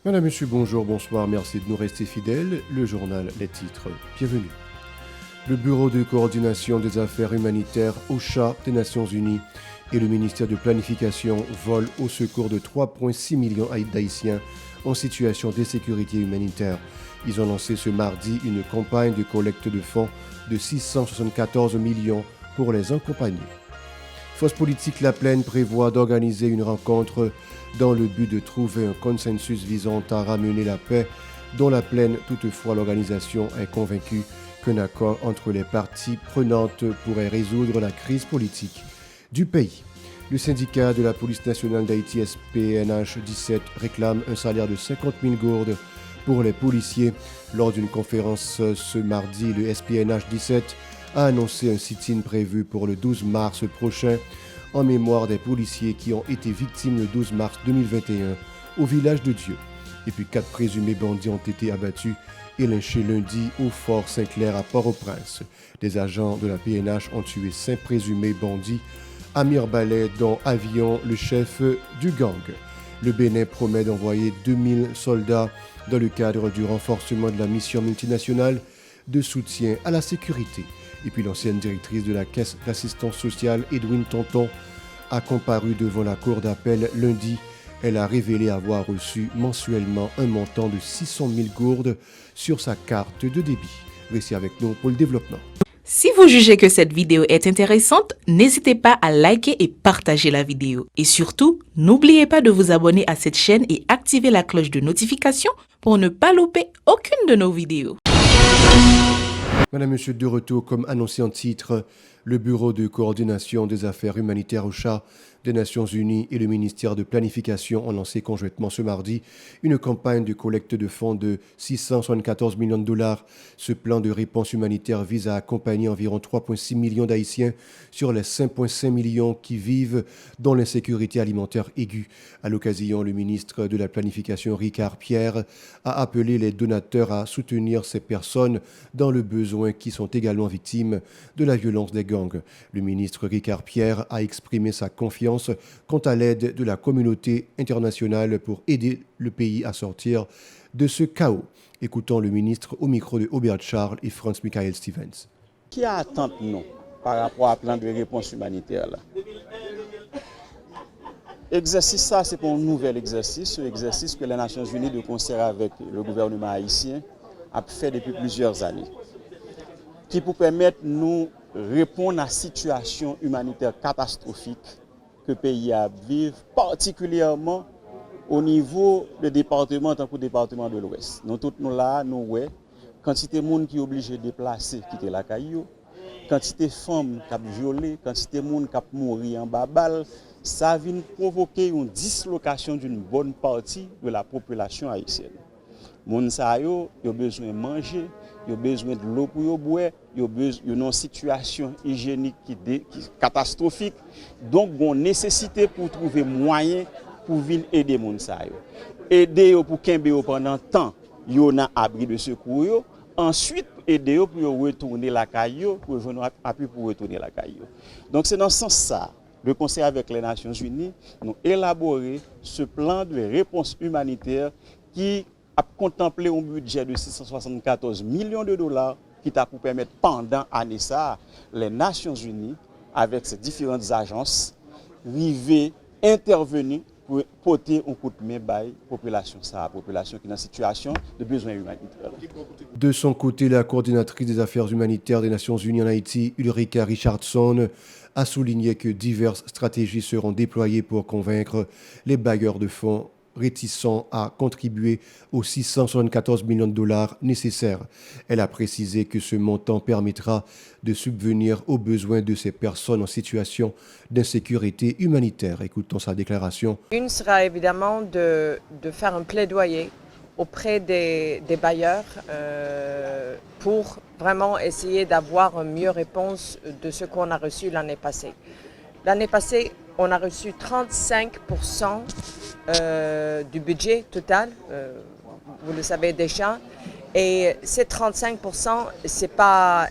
Madame, Monsieur, bonjour, bonsoir, merci de nous rester fidèles. Le journal, les titres, bienvenue. Le Bureau de coordination des affaires humanitaires OCHA des Nations Unies et le ministère de Planification volent au secours de 3,6 millions d'Haïtiens en situation d'insécurité humanitaire. Ils ont lancé ce mardi une campagne de collecte de fonds de 674 millions pour les accompagner. Force politique La Plaine prévoit d'organiser une rencontre dans le but de trouver un consensus visant à ramener la paix dans La Plaine. Toutefois, l'organisation est convaincue qu'un accord entre les parties prenantes pourrait résoudre la crise politique du pays. Le syndicat de la police nationale d'Haïti, SPNH 17, réclame un salaire de 50 000 gourdes pour les policiers. Lors d'une conférence ce mardi, le SPNH 17 a annoncé un sit-in prévu pour le 12 mars prochain en mémoire des policiers qui ont été victimes le 12 mars 2021 au village de Dieu. Et puis 4 présumés bandits ont été abattus et lynchés lundi au fort Saint-Clair à Port-au-Prince. Des agents de la PNH ont tué 5 présumés bandits à Mirbalais, dont Avion, le chef du gang. Le Bénin promet d'envoyer 2000 soldats dans le cadre du renforcement de la mission multinationale de soutien à la sécurité. Et puis l'ancienne directrice de la Caisse d'assistance sociale, Edwin Tonton, a comparu devant la cour d'appel lundi. Elle a révélé avoir reçu mensuellement un montant de 600 000 gourdes sur sa carte de débit. Restez avec nous pour le développement. Si vous jugez que cette vidéo est intéressante, n'hésitez pas à liker et partager la vidéo. Et surtout, n'oubliez pas de vous abonner à cette chaîne et activer la cloche de notification pour ne pas louper aucune de nos vidéos. Madame, Monsieur, de retour, comme annoncé en titre, le Bureau de coordination des affaires humanitaires OCHA des Nations Unies et le ministère de Planification ont lancé conjointement ce mardi une campagne de collecte de fonds de 674 millions de dollars. Ce plan de réponse humanitaire vise à accompagner environ 3,6 millions d'Haïtiens sur les 5,5 millions qui vivent dans l'insécurité alimentaire aiguë. À l'occasion, le ministre de la Planification, Ricard Pierre, a appelé les donateurs à soutenir ces personnes dans le besoin qui sont également victimes de la violence des gangs. Le ministre Ricard Pierre a exprimé sa confiance quant à l'aide de la communauté internationale pour aider le pays à sortir de ce chaos. Écoutons le ministre au micro de Aubert Charles et Franz Michael Stevens. Qui attend nous par rapport à plan de réponse humanitaire là? Exercice ça, c'est pour un nouvel exercice, un exercice que les Nations Unies de concert avec le gouvernement haïtien a fait depuis plusieurs années, qui pour permettre nous répondre à la situation humanitaire catastrophique que le pays a vivre, particulièrement au niveau des départements, tant que le département de l'Ouest. Nous tous nous là, nous ouais, quantité de monde qui est obligé de déplacer, quitter la caillou, quantité de femmes qui ont violé, quantité de monde qui a mouru en babal, ça vient provoquer une dislocation d'une bonne partie de la population haïtienne. Moun sa yo, yo besoin de manger, yo besoin de l'eau pour boire, yo une situation hygiénique qui catastrophique. Donc, on nécessité pour trouver moyen pour venir aider moun sa yo. Aider yo pour kembe yo pendant temps, yo nan abri de secours yo. Ensuite, aider yo pour retourner la caillou, pour joindre appui pour retourner la caillou. Donc, c'est dans ce sens ça. Le Conseil avec les Nations Unies, nous élaboré ce plan de réponse humanitaire qui a contemplé un budget de 674 millions de dollars qui t'a pour permettre pendant l'année ça, les Nations Unies, avec ces différentes agences, arriver, intervenir pour porter un coup de main à la population qui est dans une situation de besoin humanitaire. De son côté, la coordinatrice des affaires humanitaires des Nations Unies en Haïti, Ulrika Richardson, a souligné que diverses stratégies seront déployées pour convaincre les bailleurs de fonds réticents à contribuer aux 674 millions de dollars nécessaires. Elle a précisé que ce montant permettra de subvenir aux besoins de ces personnes en situation d'insécurité humanitaire. Écoutons sa déclaration. Une sera évidemment de faire un plaidoyer auprès des bailleurs pour vraiment essayer d'avoir une meilleure réponse de ce qu'on a reçu l'année passée. L'année passée, on a reçu 35% du budget total, vous le savez déjà. Et ces 35%, c'est pas,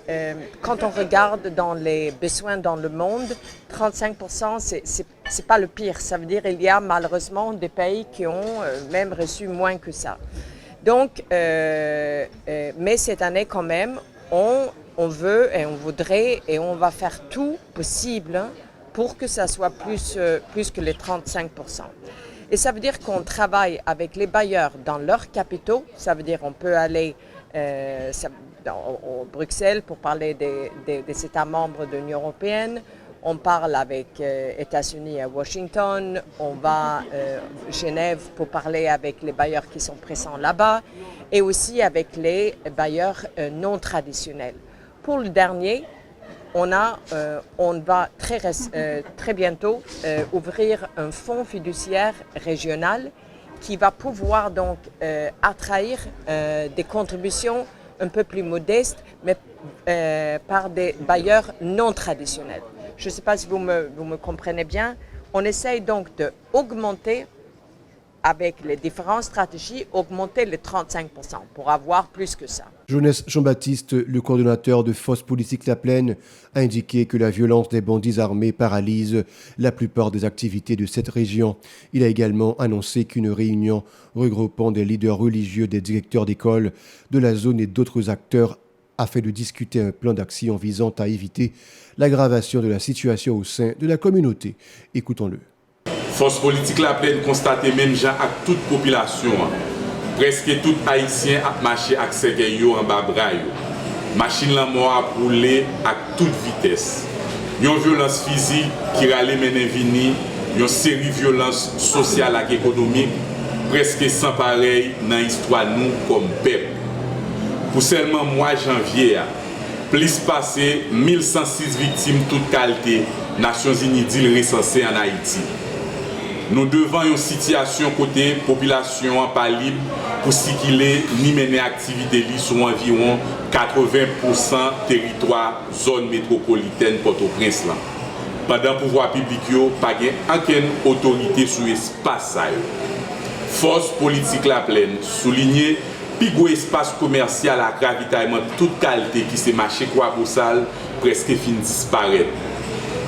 quand on regarde dans les besoins dans le monde, 35%, c'est c'est pas le pire. Ça veut dire qu'il y a malheureusement des pays qui ont même reçu moins que ça. Donc, mais cette année quand même, on veut et on voudrait et on va faire tout possible pour que ça soit plus que les 35%. Et ça veut dire qu'on travaille avec les bailleurs dans leurs capitaux. Ça veut dire qu'on peut aller au Bruxelles pour parler des États membres de l'Union européenne. On parle avec États-Unis à Washington. On va à Genève pour parler avec les bailleurs qui sont présents là-bas et aussi avec les bailleurs non traditionnels. Pour le dernier, on va très bientôt ouvrir un fonds fiduciaire régional qui va pouvoir donc attraire des contributions un peu plus modestes, mais par des bailleurs non traditionnels. Je ne sais pas si vous me comprenez bien. On essaye donc d'augmenter, avec les différentes stratégies, augmenter les 35% pour avoir plus que ça. Jonas Jean-Baptiste, le coordonnateur de Force Politique La Plaine, a indiqué que la violence des bandits armés paralyse la plupart des activités de cette région. Il a également annoncé qu'une réunion regroupant des leaders religieux, des directeurs d'école de la zone et d'autres acteurs afin de discuter un plan d'action visant à éviter l'aggravation de la situation au sein de la communauté. Écoutons-le. Force Politique La Plaine constate même gens à toute population. Presque tout haïtien a marché avec ses gaillots en bas braille. Machine la mort a roulé à toute vitesse. Une violence physique qui râle mène vini, une série de violences sociales et économiques presque sans pareil dans l'histoire nous comme peuple. Pour seulement mois janvier, plus passé 1106 victimes toutes qualités, Nations Unies dit recensées en Haïti. Nous devons une situation côté population pas libre pour circuler ni mener activité sur environ 80% territoire zone métropolitaine Port-au-Prince. Pendant le pouvoir public, il n'y a aucune autorité sur l'espace. Force politique La Plaine souligne plus gros espace commercial à ravitaillement de toute qualité qui s'est marché Croix-Boussal presque fin disparaître.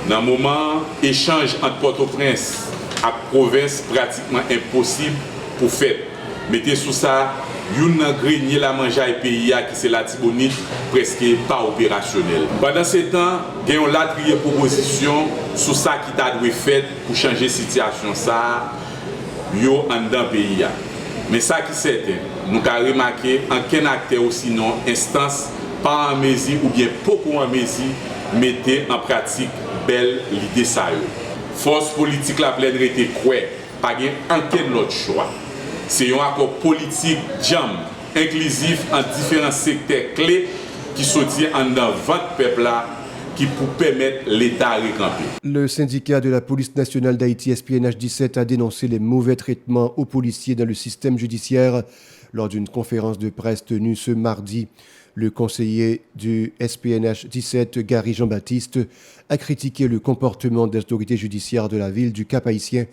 Dans le moment, échange entre Port-au-Prince à province pratiquement impossible pour faire. Mettez sous ça, une grenier la manger et pays qui c'est la Tibonite presque pas opérationnel. Pendant ce temps, il y a une latrier proposition sur ça qui t'a dû faire pour changer la situation ça yo en dans pays. Mais ça qui c'est nous avons remarqué aucun acteur ou sinon instance pas en mesure ou bien beaucoup en mesure mettez en pratique belle l'idée ça. Force politique La Plaine était quoi, pas aucun autre choix. C'est un accord politique jam, inclusif en différents secteurs clés qui soutient en dans 20 peuples là qui pour permettre l'État à récamper. Le syndicat de la police nationale d'Haïti, SPNH 17, a dénoncé les mauvais traitements aux policiers dans le système judiciaire lors d'une conférence de presse tenue ce mardi. Le conseiller du SPNH 17, Gary Jean-Baptiste, a critiqué le comportement des autorités judiciaires de la ville du Cap-Haïtien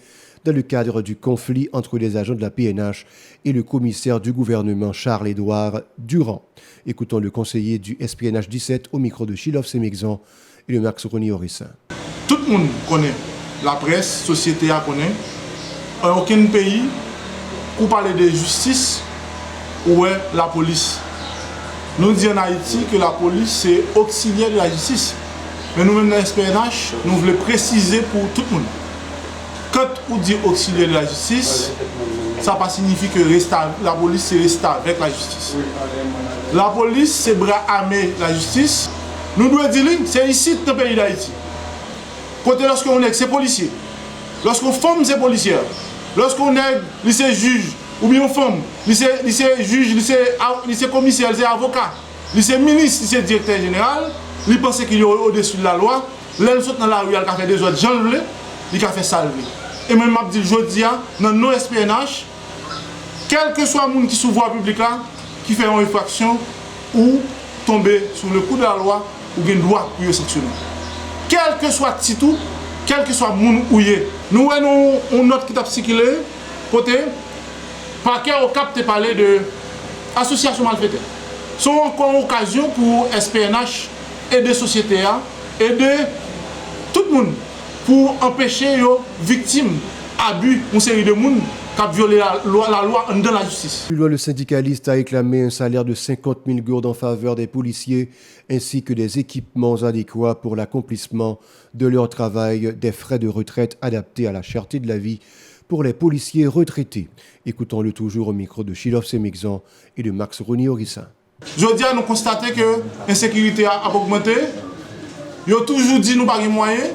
dans le cadre du conflit entre les agents de la PNH et le commissaire du gouvernement Charles-Édouard Durand. Écoutons le conseiller du SPNH 17 au micro de Chilov Semexan et le Max Roni Orissin. Tout le monde connaît, la presse, la société connaît. Aucun pays, pour parler de justice, où est la police. Nous disons en Haïti que la police c'est auxiliaire de la justice. Mais nous-mêmes dans l'SPNH, nous voulons préciser pour tout le monde. Quand on dit auxiliaire de la justice, ça ne signifie que la police c'est rester avec la justice. La police c'est bras armé de la justice. Nous devons dire c'est ici dans le pays d'Haïti. Côté lorsqu'on est c'est policier. Lorsqu'on femme c'est policière. Lorsqu'on est c'est juge. Ou bien une femme, c'est juge, c'est commissaire, c'est avocat, c'est ministre, c'est directeur général, il pense qu'il est au-dessus de la loi, là il saute dans la rue, il a fait des autres gens, il a fait ça. Et même je dis, je dis, dans nos SPNH, quel que soit le monde qui sous voie publique qui fait une infraction ou tomber sous le coup de la loi, ou bien droit pour sanctionner. Quel que soit le titre, quel que soit le monde où il est. Nous avons une note qui a circulé, côté. Parquet au cap te parler de association malfaiteurs. C'est encore une occasion pour SPNH et des sociétés et de tout le monde pour empêcher les victimes abus une série de monde qui a violé la loi dans la justice. Plus loin, le syndicaliste a réclamé un salaire de 50 000 gourdes en faveur des policiers ainsi que des équipements adéquats pour l'accomplissement de leur travail, des frais de retraite adaptés à la cherté de la vie pour les policiers retraités. Écoutons-le toujours au micro de Chilov Semexan et de Max Rony-Orissin. Je dis à nous constater que l'insécurité a augmenté. Ils ont toujours dit que nous n'avons pas de moyens.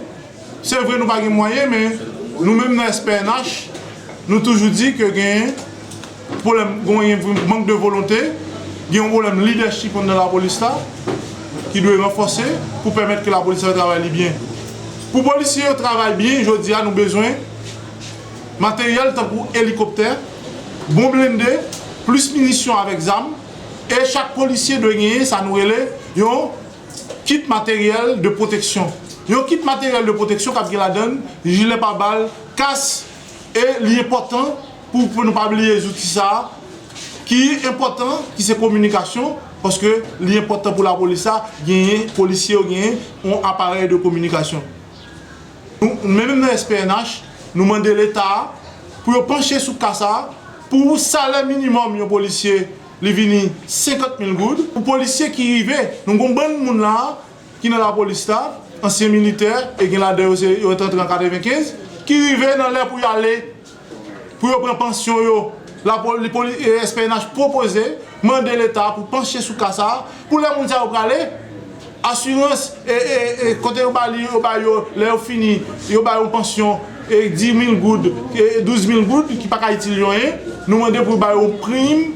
C'est vrai, nous n'avons pas de moyens, mais nous-mêmes dans SPNH, nous avons toujours dit que il y a un manque de volonté, il y a un problème de leadership dans la police là, qui doit renforcer pour permettre que la police travaille bien. Pour les policiers travailler bien, je dis à nous besoin de matériel tant pour hélicoptère, bon blindé, plus munitions avec armes. Et chaque policier doit gagner, ça nous relève, un kit matériel de protection. Un kit matériel de protection qui la donne, gilet par balle, casse, et l'important pour ne pas oublier les outils ça, qui est important, qui c'est communication, parce que l'important pour la police, les policiers ont un appareil de communication. Même dans SPNH, nous demandons l'État pour pencher sous ça, pour salaire minimum des policiers. Les vini 50 000 gouttes. Pour les policiers qui arrivent, nous avons bon monde là, qui est dans la police, anciens militaires, et qui sont en 95, qui arrivent dans l'air pour y aller, pour prendre pension. Les SPNH proposé, demander l'État pour pencher sous ça, pour les gens qui vont aller, assurance, et quand ils ont fini, ils ont une pension, 10 000 gouttes, 12 000 gouttes, qui ne sont pas utilisées, nous demandons pour une prime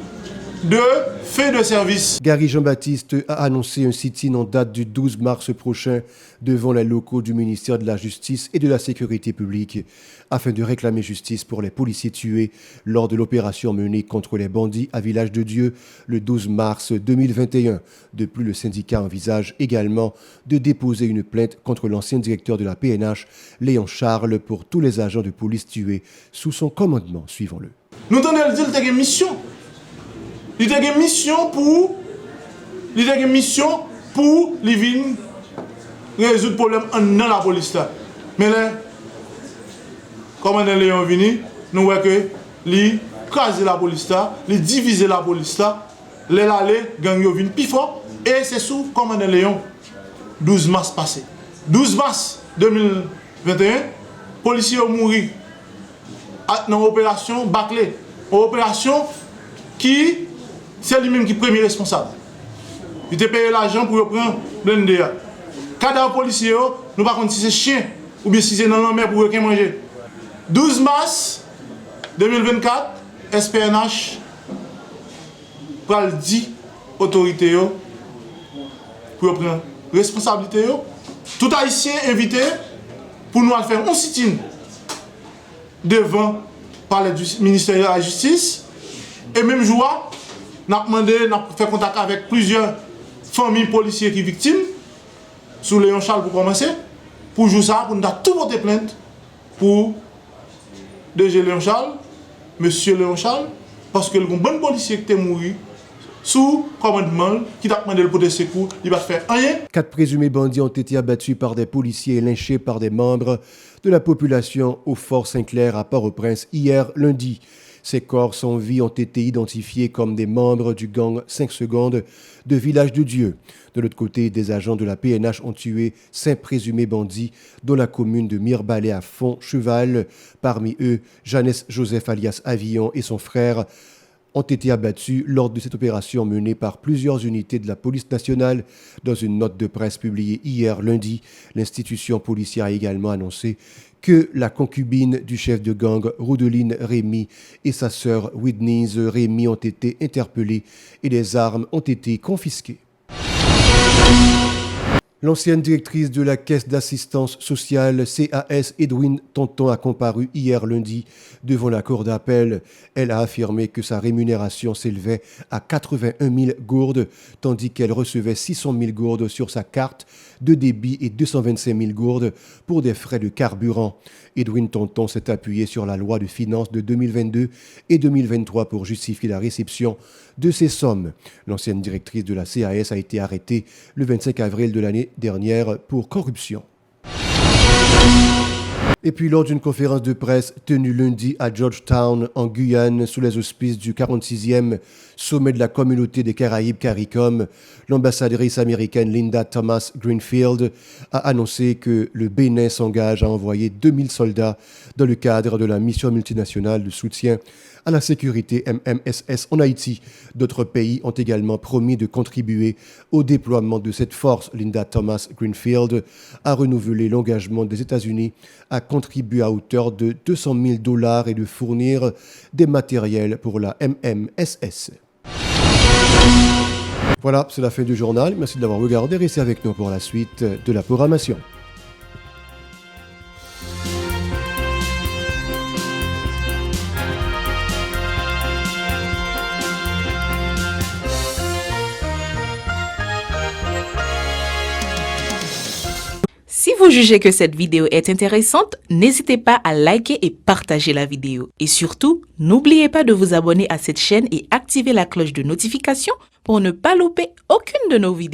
de fait de service. Gary Jean-Baptiste a annoncé un sit-in en date du 12 mars prochain devant les locaux du ministère de la Justice et de la Sécurité publique afin de réclamer justice pour les policiers tués lors de l'opération menée contre les bandits à Village de Dieu le 12 mars 2021. De plus, le syndicat envisage également de déposer une plainte contre l'ancien directeur de la PNH, Léon Charles, pour tous les agents de police tués sous son commandement. Suivons-le. Nous tenons à dire qu'il y a une mission. Il y a une mission pour résoudre le problème dans la police. Mais là, comme on est Léon venu, nous voyons que il crase la police, il divise la police, les allées, gang yo vin plus fort, et c'est sous comme on est Léon, 12 mars passé. 12 mars 2021, policiers ont mouru dans l'opération Baclé, une opération qui c'est lui-même qui est premier responsable. Il a payé l'argent pour prendre l'NDA. Cadavre policier, nous ne savons pas si c'est chien ou bien si c'est dans la mer pour manger. 12 mars 2024, SPNH va le dire autorité pour prendre responsabilité. Tout haïtien invité pour nous faire un sit-in devant par le ministère de la Justice. Et même jour, nous avons demandé, nous avons fait contact avec plusieurs familles policières qui sont victimes, sous Léon Charles pour commencer, pour jouer ça, pour nous avoir tout porté plainte pour DG Léon Charles, Monsieur Léon Charles, parce que le bon policier qui est mort sous commandement, qui a demandé le pot de secours, il va faire rien. 4 présumés bandits ont été abattus par des policiers et lynchés par des membres de la population au Fort Saint-Clair à Port-au-Prince hier lundi. Ces corps sans vie ont été identifiés comme des membres du gang 5 secondes de Village de Dieu. De l'autre côté, des agents de la PNH ont tué 5 présumés bandits dans la commune de Mirebalais à Font-Cheval. Parmi eux, Jeannès Joseph alias Avillon et son frère ont été abattus lors de cette opération menée par plusieurs unités de la police nationale. Dans une note de presse publiée hier lundi, l'institution policière a également annoncé que la concubine du chef de gang, Roudeline Rémy, et sa sœur Whitney Rémy ont été interpellées et des armes ont été confisquées. L'ancienne directrice de la Caisse d'assistance sociale CAS, Edwin Tonton, a comparu hier lundi devant la cour d'appel. Elle a affirmé que sa rémunération s'élevait à 81 000 gourdes, tandis qu'elle recevait 600 000 gourdes sur sa carte de débit et 225 000 gourdes pour des frais de carburant. Edwin Tonton s'est appuyé sur la loi de finances de 2022 et 2023 pour justifier la réception de ces sommes. L'ancienne directrice de la CAS a été arrêtée le 25 avril de l'année dernière pour corruption. Et puis, lors d'une conférence de presse tenue lundi à Georgetown, en Guyane, sous les auspices du 46e sommet de la communauté des Caraïbes CARICOM, l'ambassadrice américaine Linda Thomas-Greenfield a annoncé que le Bénin s'engage à envoyer 2000 soldats dans le cadre de la mission multinationale de soutien à la sécurité MMSS en Haïti. D'autres pays ont également promis de contribuer au déploiement de cette force. Linda Thomas-Greenfield a renouvelé l'engagement des États-Unis à contribuer à hauteur de $200 000 et de fournir des matériels pour la MMSS. Voilà, c'est la fin du journal. Merci de l'avoir regardé. Restez avec nous pour la suite de la programmation. Si vous jugez que cette vidéo est intéressante, n'hésitez pas à liker et partager la vidéo. Et surtout, n'oubliez pas de vous abonner à cette chaîne et activer la cloche de notification pour ne pas louper aucune de nos vidéos.